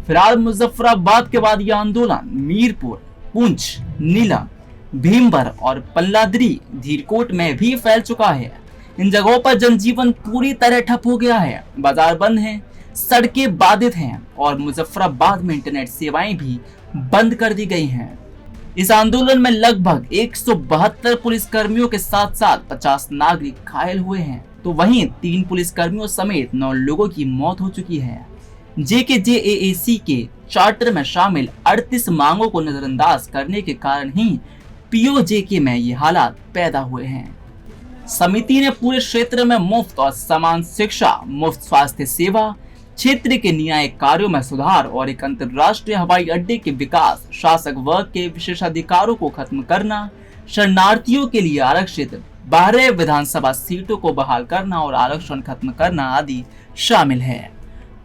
फिलहाल मुजफ्फराबाद के बाद यह आंदोलन मीरपुर, पुंछ, नीलम, भीमबर और पल्लादरी, धीरकोट में भी फैल चुका है। इन जगहों पर जनजीवन पूरी तरह ठप हो गया है। बाजार बंद हैं, सड़कें बाधित हैं और मुजफ्फराबाद में इंटरनेट सेवाएं भी बंद कर दी गई हैं। इस आंदोलन में लगभग 172 पुलिस कर्मियों के साथ साथ 50 नागरिक घायल हुए हैं, तो वहीं 3 पुलिस कर्मियों समेत 9 लोगों की मौत हो चुकी है। जेकेजेएसी के चार्टर में शामिल 38 मांगों को नजरअंदाज करने के कारण ही पीओजेके में ये हालात पैदा हुए हैं। समिति ने पूरे क्षेत्र में मुफ्त और समान शिक्षा, मुफ्त स्वास्थ्य सेवा, क्षेत्र के न्यायिक कार्यों में सुधार और एक अंतर्राष्ट्रीय हवाई अड्डे के विकास, शासक वर्ग के विशेषाधिकारों को खत्म करना, शरणार्थियों के लिए आरक्षित 12 विधानसभा सीटों को बहाल करना और आरक्षण खत्म करना आदि शामिल है।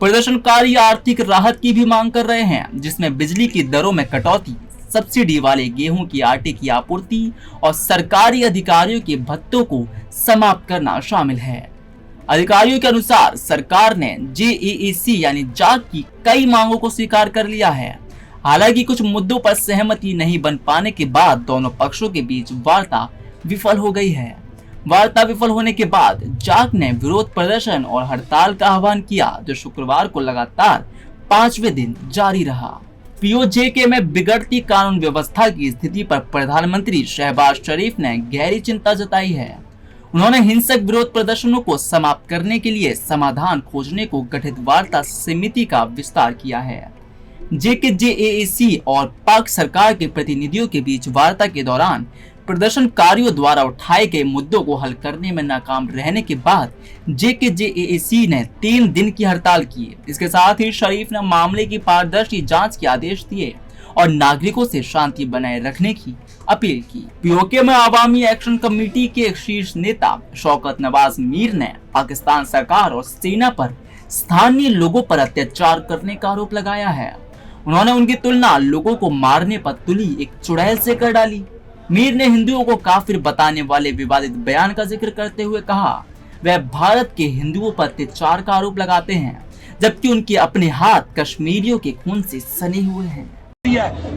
प्रदर्शनकारी आर्थिक राहत की भी मांग कर रहे हैं, जिसमें बिजली की दरों में कटौती, सब्सिडी वाले गेहूं की आटे की आपूर्ति और सरकारी अधिकारियों के भत्तों को समाप्त करना शामिल है। अधिकारियों के अनुसार सरकार ने जेएएसी यानी जाग की कई मांगों को स्वीकार कर लिया है। हालांकि कुछ मुद्दों पर सहमति नहीं बन पाने के बाद दोनों पक्षों के बीच वार्ता विफल हो गई है। वार्ता विफल होने के बाद जाग ने विरोध प्रदर्शन और हड़ताल का आह्वान किया, जो शुक्रवार को लगातार 5वें दिन जारी रहा। पीओजेके में बिगड़ती कानून व्यवस्था की स्थिति पर प्रधानमंत्री शहबाज शरीफ ने गहरी चिंता जताई है। उन्होंने हिंसक विरोध प्रदर्शनों को समाप्त करने के लिए समाधान खोजने को गठित वार्ता समिति का विस्तार किया है। जेकेजेएसी और पाक सरकार के प्रतिनिधियों के बीच वार्ता के दौरान प्रदर्शनकारियों द्वारा उठाए गए मुद्दों को हल करने में नाकाम रहने के बाद जेकेजेएसी ने 3 दिन की हड़ताल की। इसके साथ ही शरीफ ने मामले की पारदर्शी जांच के आदेश दिए और नागरिकों से शांति बनाए रखने की अपील की। पीओके में अवामी एक्शन कमेटी के एक शीर्ष नेता शौकत नवाज मीर ने पाकिस्तान सरकार और सेना पर स्थानीय लोगों पर अत्याचार करने का आरोप लगाया है। उन्होंने उनकी तुलना लोगों को मारने पर तुली एक चुड़ैल से कर डाली। मीर ने हिंदुओं को काफिर बताने वाले विवादित बयान का जिक्र करते हुए कहा, वह भारत के हिंदुओं पर अत्याचार का आरोप लगाते हैं, जबकि उनके अपने हाथ कश्मीरियों के खून से सने हुए हैं।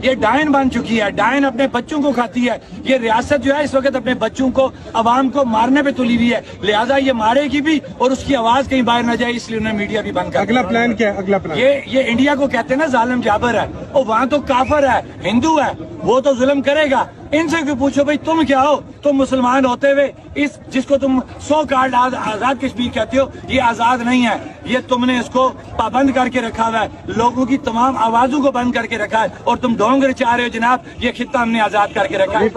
ये डायन बन चुकी है, डायन अपने बच्चों को खाती है। ये रियासत जो है इस वक्त अपने बच्चों को, अवाम को मारने पे तुली हुई है, लिहाजा ये मारेगी भी और उसकी आवाज कहीं बाहर न जाए, इसलिए उन्होंने मीडिया भी बंद कर। अगला प्लान क्या है? अगला प्लान ये इंडिया को कहते हैं ना जालिम जाबर है, और वहाँ तो काफर है, हिंदू है, वो तो जुल्म करेगा। इनसे भी पूछो भाई तुम क्या हो? तुम मुसलमान होते हुए इस जिसको तुम 100 कार्ड आजाद कश्मीर कहते हो, ये आजाद नहीं है। ये तुमने इसको पाबंद करके रखा हुआ है, लोगों की तमाम आवाजों को बंद करके रखा है, और तुम डोंगर चाह रहे हो जनाब, ये खित्ता हमने आजाद करके रखा है।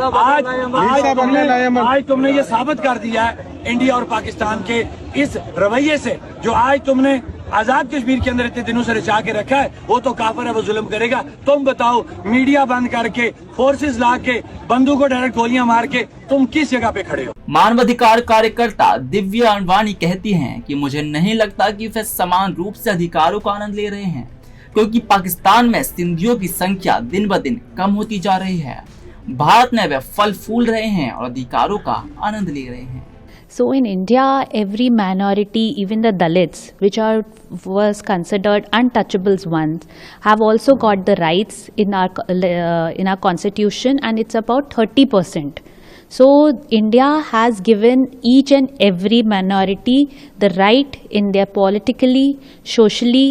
आज तुमने ये साबित कर दिया है इंडिया और पाकिस्तान के इस रवैये से, जो आज तुमने आजाद कश्मीर के अंदर इतने दिनों से रचा के रखा है, वो तो काफिर है, वो जुल्म करेगा। तुम बताओ, मीडिया बंद करके, फोर्सेस ला के, बंदूकों डायरेक्ट गोलियां मार के तुम किस जगह पे खड़े हो? मानवाधिकार कार्यकर्ता दिव्या अडवाणी कहती हैं कि मुझे नहीं लगता कि वे समान रूप से अधिकारों का आनंद ले रहे हैं, क्योंकि पाकिस्तान में सिंधियों की संख्या दिन ब दिन कम होती जा रही है। भारत में वे फल फूल रहे हैं और अधिकारों का आनंद ले रहे हैं। So in India, every minority, even the Dalits, which was considered untouchables ones, have also got the rights in our constitution, and it's about 30%. So India has given each and every minority the right in their politically, socially,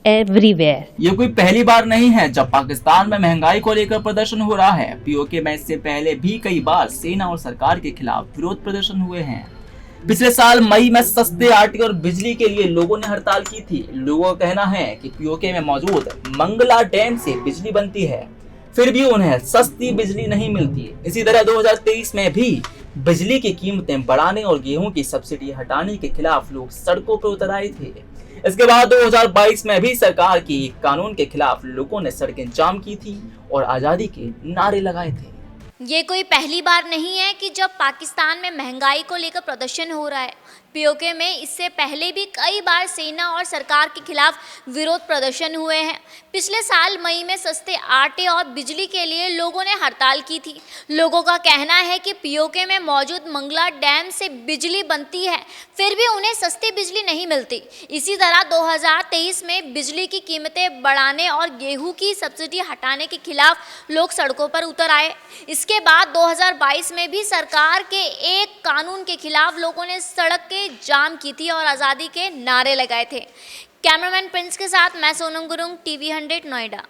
everywhere. ये कोई पहली बार नहीं है जब पाकिस्तान में महंगाई को लेकर प्रदर्शन हो रहा है। पीओके में इससे पहले भी कई बार सेना और सरकार के खिलाफ विरोध प्रदर्शन हुए हैं। पिछले साल मई में सस्ते आटे और बिजली के लिए लोगों ने हड़ताल की थी। लोगों का कहना है कि पीओके में मौजूद मंगला डैम से बिजली बनती है, फिर भी उन्हें सस्ती बिजली नहीं मिलती। इसी तरह 2023 में भी बिजली की कीमतें बढ़ाने और गेहूं की सब्सिडी हटाने के खिलाफ लोग सड़कों पर उतर आए थे। इसके बाद 2022 में भी सरकार की कानून के खिलाफ लोगों ने सड़कें जाम की थी और आजादी के नारे लगाए थे। ये कोई पहली बार नहीं है कि जब पाकिस्तान में महंगाई को लेकर प्रदर्शन हो रहा है। पीओके में इससे पहले भी कई बार सेना और सरकार के खिलाफ विरोध प्रदर्शन हुए हैं। पिछले साल मई में सस्ते आटे और बिजली के लिए लोगों ने हड़ताल की थी। लोगों का कहना है कि पीओके में मौजूद मंगला डैम से बिजली बनती है, फिर भी उन्हें सस्ती बिजली नहीं मिलती। इसी तरह 2023 में बिजली की कीमतें बढ़ाने और गेहूं की सब्सिडी हटाने के खिलाफ लोग सड़कों पर उतर आए। इसके बाद 2022 में भी सरकार के एक कानून के खिलाफ लोगों ने सड़कें जाम की थी और आज़ादी के नारे लगाए थे। कैमरामैन प्रिंस के साथ मैं सोनम गुरुंग, टीवी 100 नोएडा।